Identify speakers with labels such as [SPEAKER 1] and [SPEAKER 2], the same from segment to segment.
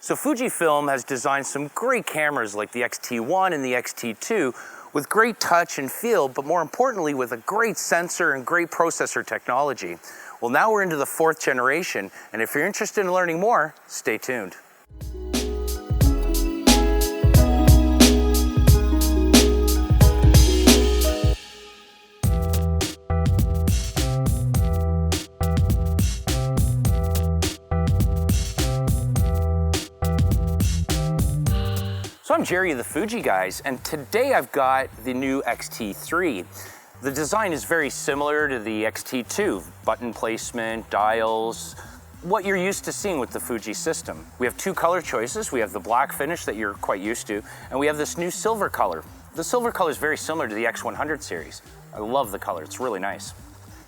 [SPEAKER 1] So Fujifilm has designed some great cameras like the X-T1 and the X-T2 with great touch and feel, but more importantly with a great sensor and great processor technology. Well, now we're into the 4th generation, and if you're interested in learning more, stay tuned. So I'm Jerry of the Fuji Guys, and today I've got the new X-T3. The design is very similar to the X-T2, button placement, dials, what you're used to seeing with the Fuji system. We have 2 color choices. We have the black finish that you're quite used to, and we have this new silver color. The silver color is very similar to the X100 series. I love the color, it's really nice.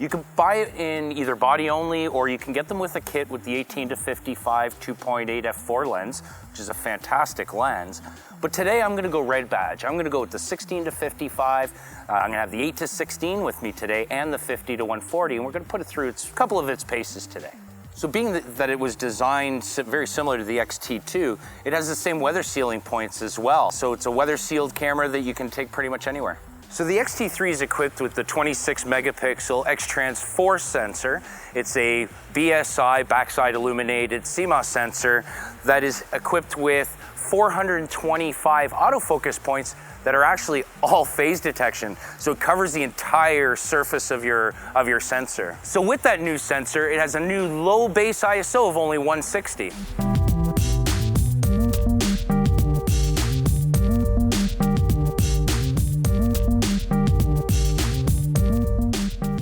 [SPEAKER 1] You can buy it in either body only, or you can get them with a kit with the 18-55 2.8 f4 lens, which is a fantastic lens. But today I'm gonna go red badge. I'm gonna go with the 16-55. I'm gonna have the 8-16 with me today and the 50-140, and we're gonna put it through a couple of its paces today. So being that it was designed very similar to the X-T2, it has the same weather sealing points as well. So it's a weather sealed camera that you can take pretty much anywhere. So the X-T3 is equipped with the 26 megapixel X-Trans 4 sensor. It's a BSI backside illuminated CMOS sensor that is equipped with 425 autofocus points that are actually all phase detection. So it covers the entire surface of your sensor. So with that new sensor, it has a new low base ISO of only 160.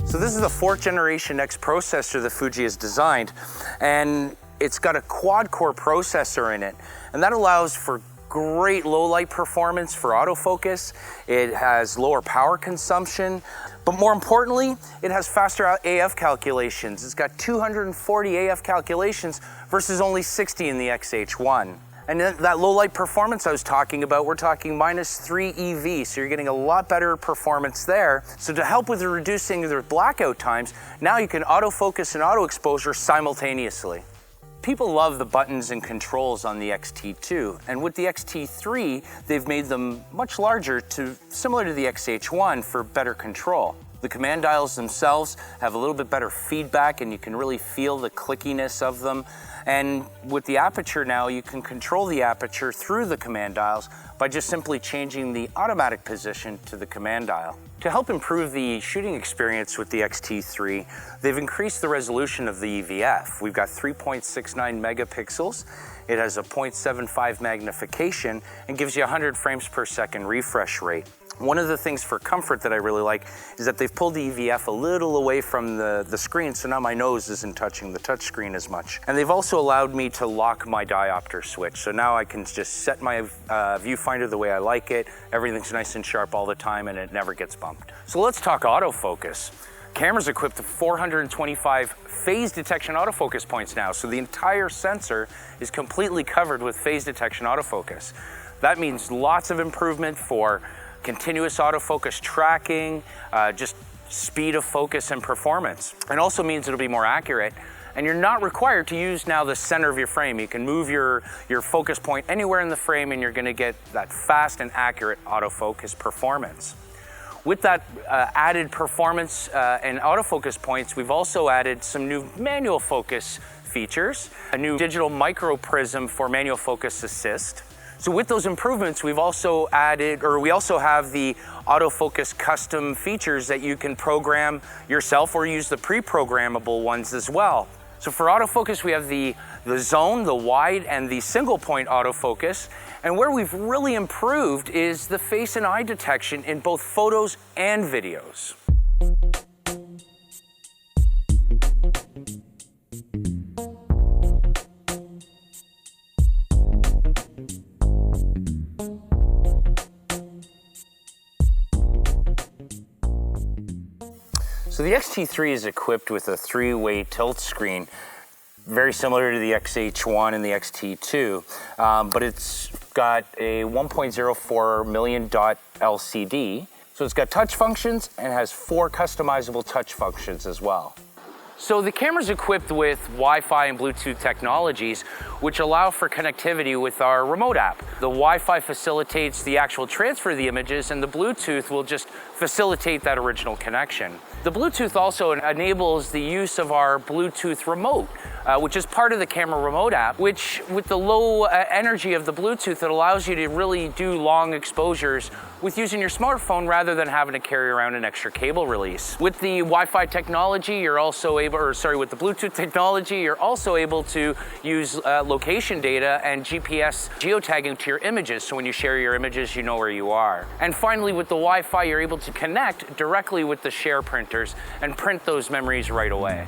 [SPEAKER 1] So this is the 4th generation X processor that Fuji has designed, and it's got a quad-core processor in it, and that allows for great low light performance for autofocus. It has lower power consumption, but more importantly, it has faster AF calculations. It's got 240 AF calculations versus only 60 in the XH1. And that low light performance I was talking about, we're talking -3 EV, so you're getting a lot better performance there. So to help with reducing the blackout times, now you can autofocus and auto exposure simultaneously. People love the buttons and controls on the X-T2, and with the X-T3, they've made them much larger, similar to the XH1 for better control. The command dials themselves have a little bit better feedback, and you can really feel the clickiness of them. And with the aperture now, you can control the aperture through the command dials by just simply changing the automatic position to the command dial. To help improve the shooting experience with the X-T3, they've increased the resolution of the EVF. We've got 3.69 megapixels. It has a 0.75 magnification and gives you 100 frames per second refresh rate. One of the things for comfort that I really like is that they've pulled the EVF a little away from the screen, so now my nose isn't touching the touch screen as much. And they've also allowed me to lock my diopter switch, so now I can just set my viewfinder the way I like it. Everything's nice and sharp all the time, and it never gets bumped. So let's talk autofocus. Camera's equipped with 425 phase detection autofocus points now, so the entire sensor is completely covered with phase detection autofocus. That means lots of improvement for continuous autofocus tracking, just speed of focus and performance. It also means it'll be more accurate, and you're not required to use now the center of your frame. You can move your focus point anywhere in the frame, and you're gonna get that fast and accurate autofocus performance. With that added performance and autofocus points, we've also added some new manual focus features, a new digital micro prism for manual focus assist. So with those improvements, we also have the autofocus custom features that you can program yourself or use the pre-programmable ones as well. So for autofocus, we have the zone, the wide, and the single point autofocus. And where we've really improved is the face and eye detection in both photos and videos. So the X-T3 is equipped with a 3-way tilt screen, very similar to the XH1 and the X-T2, but it's got a 1.04 million dot LCD. So it's got touch functions and has 4 customizable touch functions as well. So the camera's equipped with Wi-Fi and Bluetooth technologies, which allow for connectivity with our remote app. The Wi-Fi facilitates the actual transfer of the images, and the Bluetooth will just facilitate that original connection. The Bluetooth also enables the use of our Bluetooth remote, which is part of the camera remote app, which with the low energy of the Bluetooth, it allows you to really do long exposures with using your smartphone rather than having to carry around an extra cable release. With the Wi-Fi technology, you're also able, with the Bluetooth technology, you're also able to use location data and GPS geotagging to your images. So when you share your images, you know where you are. And finally, with the Wi-Fi, you're able to connect directly with the share printers and print those memories right away.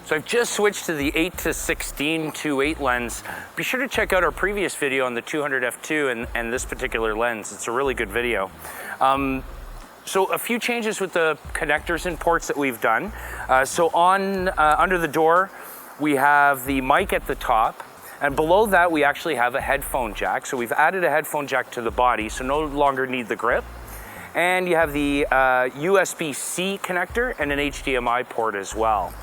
[SPEAKER 1] So I've just switched to the 8-16 2.8 lens. Be sure to check out our previous video on the 200 f2 and this particular lens. It's a really good video. So a few changes with the connectors and ports that we've done. So under the door, we have the mic at the top, and below that we actually have a headphone jack. So we've added a headphone jack to the body, so no longer need the grip. And you have the USB-C connector and an HDMI port as well.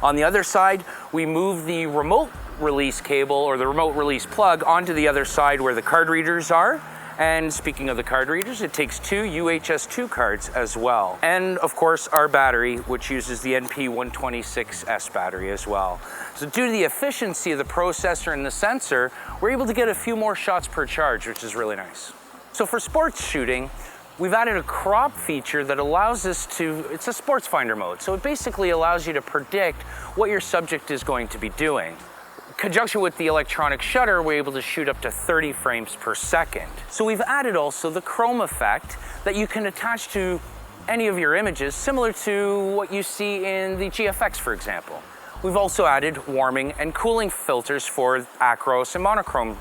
[SPEAKER 1] On the other side, we move the remote release cable or the remote release plug onto the other side where the card readers are. And speaking of the card readers, it takes two UHS-2 cards as well. And of course, our battery, which uses the NP126S battery as well. So due to the efficiency of the processor and the sensor, we're able to get a few more shots per charge, which is really nice. So for sports shooting, we've added a crop feature that allows us to, it's a sports finder mode. So it basically allows you to predict what your subject is going to be doing. In conjunction with the electronic shutter, we're able to shoot up to 30 frames per second. So we've added also the chrome effect that you can attach to any of your images, similar to what you see in the GFX, for example. We've also added warming and cooling filters for acros and monochrome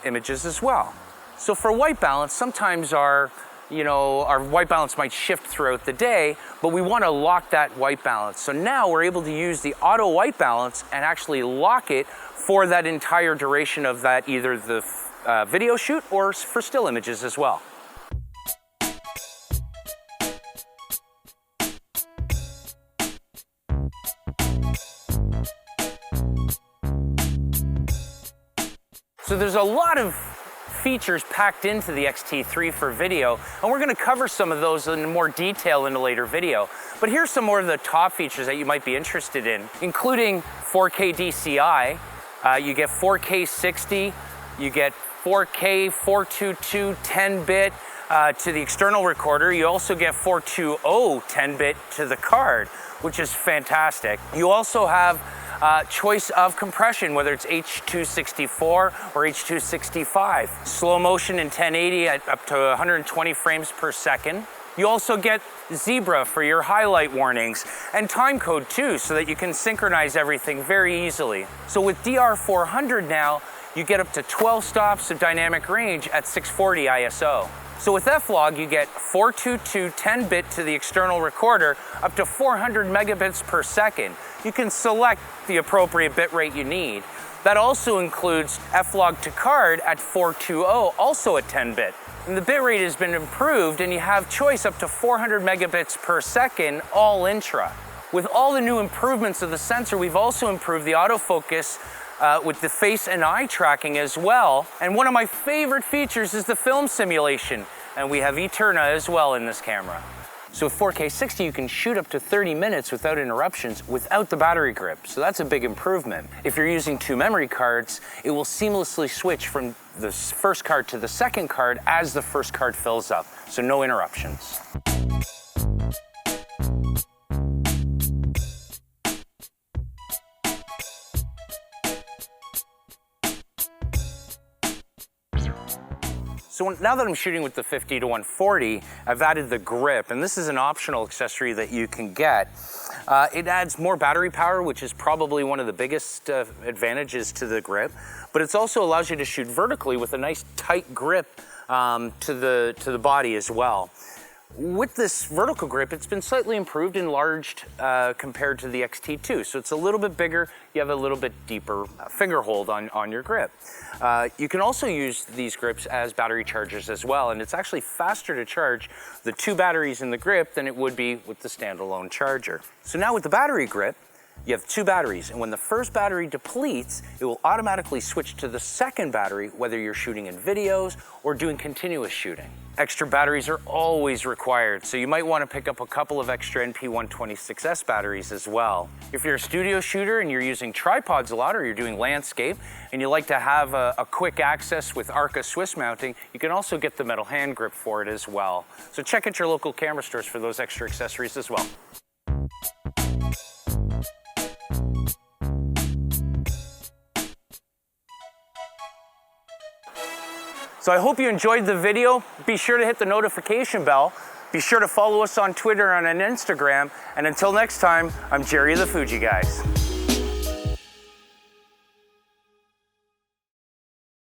[SPEAKER 1] images as well. So for white balance, sometimes our white balance might shift throughout the day, but we want to lock that white balance. So now we're able to use the auto white balance and actually lock it for that entire duration of that, either the video shoot or for still images as well. So there's a lot of features packed into the X-T3 for video, and we're going to cover some of those in more detail in a later video. But here's some more of the top features that you might be interested in, including 4K DCI. You get 4K 60, you get 4K 422 10-bit to the external recorder. You also get 420 10-bit to the card, which is fantastic. You also have choice of compression, whether it's H.264 or H.265. Slow motion in 1080 at up to 120 frames per second. You also get zebra for your highlight warnings, and time code too, so that you can synchronize everything very easily. So with DR400 now, you get up to 12 stops of dynamic range at 640 ISO. So with F-Log, you get 422 10-bit to the external recorder, up to 400 megabits per second. You can select the appropriate bit rate you need. That also includes F-Log to card at 420, also at 10-bit. And the bit rate has been improved, and you have choice up to 400 megabits per second, all intra. With all the new improvements of the sensor, we've also improved the autofocus with the face and eye tracking as well. And one of my favorite features is the film simulation. And we have Eterna as well in this camera. So with 4K 60, you can shoot up to 30 minutes without interruptions, without the battery grip. So that's a big improvement. If you're using two memory cards, it will seamlessly switch from the first card to the second card as the first card fills up. So no interruptions. So now that I'm shooting with the 50-140, I've added the grip, and this is an optional accessory that you can get. It adds more battery power, which is probably one of the biggest advantages to the grip, but it also allows you to shoot vertically with a nice tight grip to the body as well. With this vertical grip, it's been slightly improved, enlarged compared to the X-T2. So it's a little bit bigger, you have a little bit deeper finger hold on your grip. You can also use these grips as battery chargers as well, and it's actually faster to charge the 2 batteries in the grip than it would be with the standalone charger. So now with the battery grip, you have 2 batteries, and when the first battery depletes, it will automatically switch to the second battery, whether you're shooting in videos or doing continuous shooting. Extra batteries are always required, so you might want to pick up a couple of extra NP126S batteries as well. If you're a studio shooter and you're using tripods a lot, or you're doing landscape, and you like to have a quick access with Arca Swiss mounting, you can also get the metal hand grip for it as well. So check out your local camera stores for those extra accessories as well. So I hope you enjoyed the video. Be sure to hit the notification bell. Be sure to follow us on Twitter and on Instagram. And until next time, I'm Jerry the Fuji Guys.